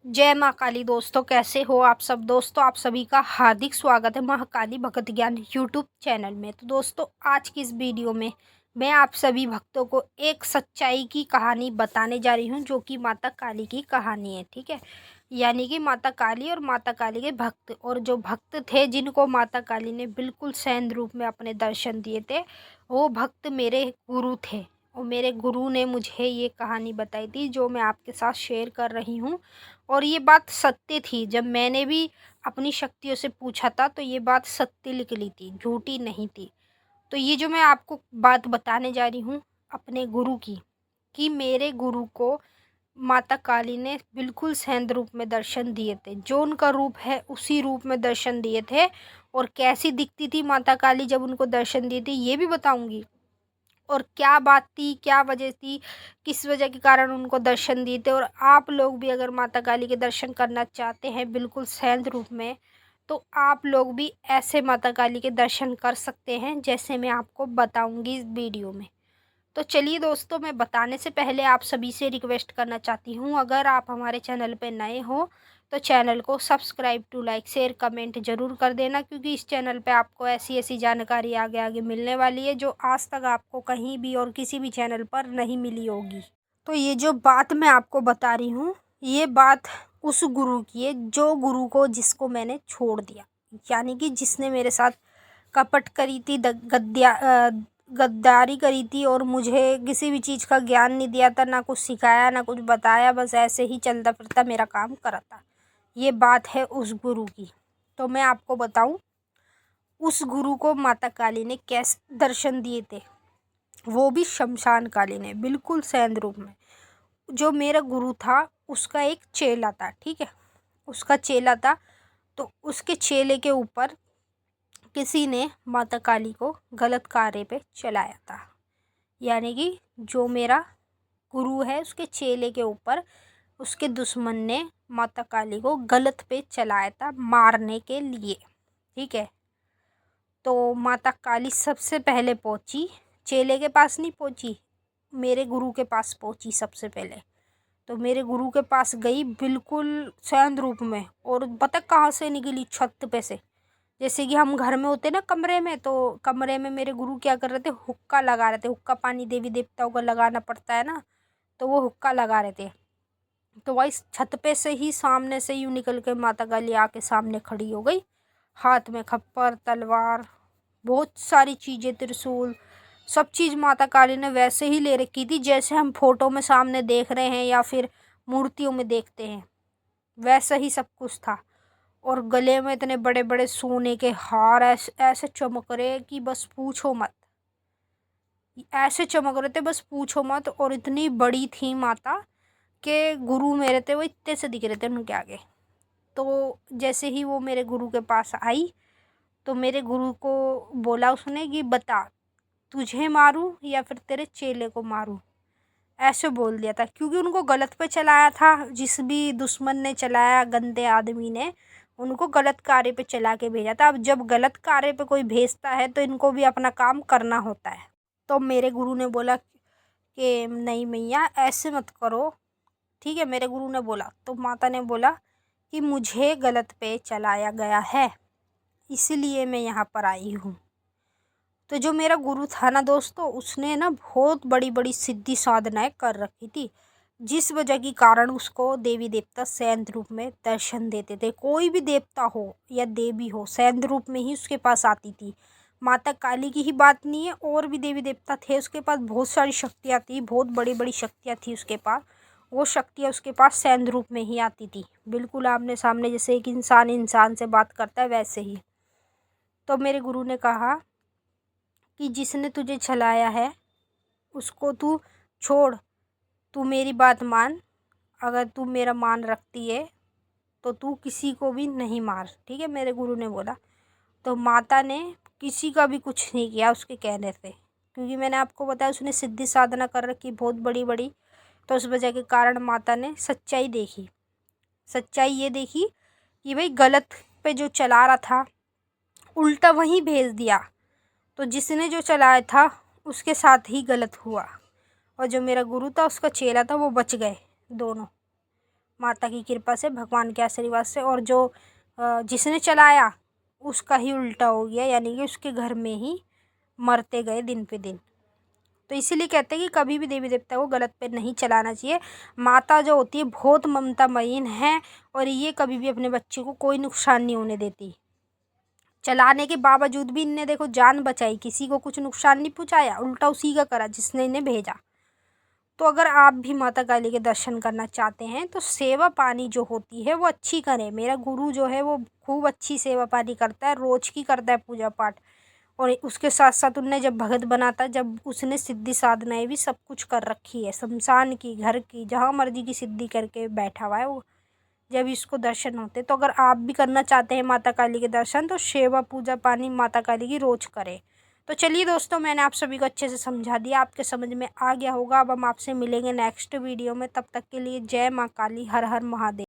जय माँ काली दोस्तों, कैसे हो आप सब। दोस्तों आप सभी का हार्दिक स्वागत है महाकाली भगत ज्ञान यूट्यूब चैनल में। तो दोस्तों आज की इस वीडियो में मैं आप सभी भक्तों को एक सच्चाई की कहानी बताने जा रही हूँ, जो कि माता काली की कहानी है। ठीक है, यानी कि माता काली और माता काली के भक्त, और जो भक्त थे जिनको माता काली ने बिल्कुल सैन्य रूप में अपने दर्शन दिए थे, वो भक्त मेरे गुरु थे। और मेरे गुरु ने मुझे ये कहानी बताई थी जो मैं आपके साथ शेयर कर रही हूँ। और ये बात सत्य थी। जब मैंने भी अपनी शक्तियों से पूछा था तो ये बात सत्य निकली थी, झूठी नहीं थी। तो ये जो मैं आपको बात बताने जा रही हूँ अपने गुरु की, कि मेरे गुरु को माता काली ने बिल्कुल सैन्य रूप में दर्शन दिए थे, जो उनका रूप है उसी रूप में दर्शन दिए थे। और कैसी दिखती थी माता काली जब उनको दर्शन दिए थे ये भी बताऊंगी। और क्या बात थी, क्या वजह थी, किस वजह के कारण उनको दर्शन दिए थे। और आप लोग भी अगर माता काली के दर्शन करना चाहते हैं बिल्कुल सैन्य रूप में, तो आप लोग भी ऐसे माता काली के दर्शन कर सकते हैं जैसे मैं आपको बताऊंगी इस वीडियो में। तो चलिए दोस्तों, मैं बताने से पहले आप सभी से रिक्वेस्ट करना चाहती हूँ, अगर आप हमारे चैनल पर नए हो तो चैनल को subscribe to like share comment ज़रूर कर देना, क्योंकि इस चैनल पे आपको ऐसी ऐसी जानकारी आगे आगे मिलने वाली है जो आज तक आपको कहीं भी और किसी भी चैनल पर नहीं मिली होगी। तो ये जो बात मैं आपको बता रही हूँ, ये बात उस गुरु की है जो गुरु को जिसको मैंने छोड़ दिया, यानी कि जिसने मेरे साथ कपट करी थी, गद्दारी करी थी, और मुझे किसी भी चीज़ का ज्ञान नहीं दिया था, ना कुछ सिखाया ना कुछ बताया, बस ऐसे ही चलता फिरता मेरा काम करा था। ये बात है उस गुरु की। तो मैं आपको बताऊं उस गुरु को माता काली ने कैसे दर्शन दिए थे, वो भी शमशान काली ने बिल्कुल सैन्य रूप में। जो मेरा गुरु था उसका एक चेला था, ठीक है, उसका चेला था। तो उसके चेले के ऊपर किसी ने माता काली को गलत कार्य पे चलाया था, यानी कि जो मेरा गुरु है उसके चेले के ऊपर उसके दुश्मन ने माता काली को गलत पे चलाया था मारने के लिए। ठीक है, तो माता काली सबसे पहले पहुंची, चेले के पास नहीं पहुंची, मेरे गुरु के पास पहुंची सबसे पहले। तो मेरे गुरु के पास गई बिल्कुल सैन्य रूप में, और पता कहाँ से निकली, छत पे से। जैसे कि हम घर में होते ना कमरे में, तो कमरे में मेरे गुरु क्या कर रहे थे, हुक्का लगा रहे थे। हुक्का पानी देवी देवताओं को लगाना पड़ता है ना, तो वो हुक्का लगा रहे थे। तो वही छत पे से ही सामने से यूँ निकल के माता काली आके सामने खड़ी हो गई, हाथ में खप्पर तलवार बहुत सारी चीज़ें, त्रिशूल, सब चीज़ माता काली ने वैसे ही ले रखी थी जैसे हम फोटो में सामने देख रहे हैं या फिर मूर्तियों में देखते हैं, वैसा ही सब कुछ था। और गले में इतने बड़े बड़े सोने के हार ऐसे ऐसे चमक रहे कि बस पूछो मत, ऐसे चमक रहे थे बस पूछो मत। और इतनी बड़ी थी माता के गुरु मेरे थे वो इतने से दिख रहे थे उनके आगे। तो जैसे ही वो मेरे गुरु के पास आई तो मेरे गुरु को बोला उसने कि बता, तुझे मारूं या फिर तेरे चेले को मारूं। ऐसे बोल दिया था, क्योंकि उनको गलत पे चलाया था। जिस भी दुश्मन ने चलाया, गंदे आदमी ने उनको गलत कार्य पे चला के भेजा था। अब जब गलत कार्य पे कोई भेजता है तो इनको भी अपना काम करना होता है। तो मेरे गुरु ने बोला कि नहीं मैया ऐसे मत करो, ठीक है। मेरे गुरु ने बोला तो माता ने बोला कि मुझे गलत पे चलाया गया है, इसीलिए मैं यहाँ पर आई हूँ। तो जो मेरा गुरु था ना दोस्तों, उसने ना बहुत बड़ी बड़ी सिद्धि साधनाएं कर रखी थी, जिस वजह के कारण उसको देवी देवता सैन्य रूप में दर्शन देते थे। कोई भी देवता हो या देवी हो सैन्य रूप में ही उसके पास आती थी। माता काली की ही बात नहीं है, और भी देवी देवता थे उसके पास, बहुत सारी शक्तियाँ थी, बहुत बड़ी बड़ी शक्तियाँ थी उसके पास। वो शक्तियाँ उसके पास सैन्य रूप में ही आती थी, बिल्कुल आमने सामने, जैसे एक इंसान इंसान से बात करता है वैसे ही। तो मेरे गुरु ने कहा कि जिसने तुझे छलाया है उसको तू छोड़, तू मेरी बात मान। अगर तू मेरा मान रखती है तो तू किसी को भी नहीं मार, ठीक है, मेरे गुरु ने बोला। तो माता ने किसी का भी कुछ नहीं किया उसके कहने से, क्योंकि मैंने आपको बताया उसने सिद्धि साधना कर रखी बहुत बड़ी बड़ी। तो उस वजह के कारण माता ने सच्चाई देखी। सच्चाई ये देखी कि भाई गलत पे जो चला रहा था उल्टा वहीं भेज दिया, तो जिसने जो चलाया था उसके साथ ही गलत हुआ। और जो मेरा गुरु था उसका चेला था वो बच गए दोनों। माता की कृपा से, भगवान के आशीर्वाद से। और जो जिसने चलाया उसका ही उल्टा हो गया, यानी कि उसके घर में ही मरते गए दिन पे दिन। तो इसीलिए कहते हैं कि कभी भी देवी देवता को गलत पे नहीं चलाना चाहिए। माता जो होती है बहुत ममतामयीन है, और ये कभी भी अपने बच्चे को कोई नुकसान नहीं होने देती। चलाने के बावजूद भी इनने देखो जान बचाई, किसी को कुछ नुकसान नहीं पहुंचाया, उल्टा उसी का करा जिसने इन्हें भेजा। तो अगर आप भी माता काली के दर्शन करना चाहते हैं तो सेवा पानी जो होती है वो अच्छी करें। मेरा गुरु जो है वो खूब अच्छी सेवा पानी करता है, रोज की करता है पूजा पाठ। और उसके साथ साथ उनने जब भगत बनाता, जब उसने सिद्धि साधनाएं भी सब कुछ कर रखी है, शमशान की, घर की, जहाँ मर्जी की सिद्धि करके बैठा हुआ है वो, जब इसको दर्शन होते। तो अगर आप भी करना चाहते हैं माता काली के दर्शन तो सेवा पूजा पानी माता काली की रोज करें। तो चलिए दोस्तों, मैंने आप सभी को अच्छे से समझा दिया, आपके समझ में आ गया होगा। अब हम आपसे मिलेंगे नेक्स्ट वीडियो में, तब तक के लिए जय माँ काली, हर हर महादेव।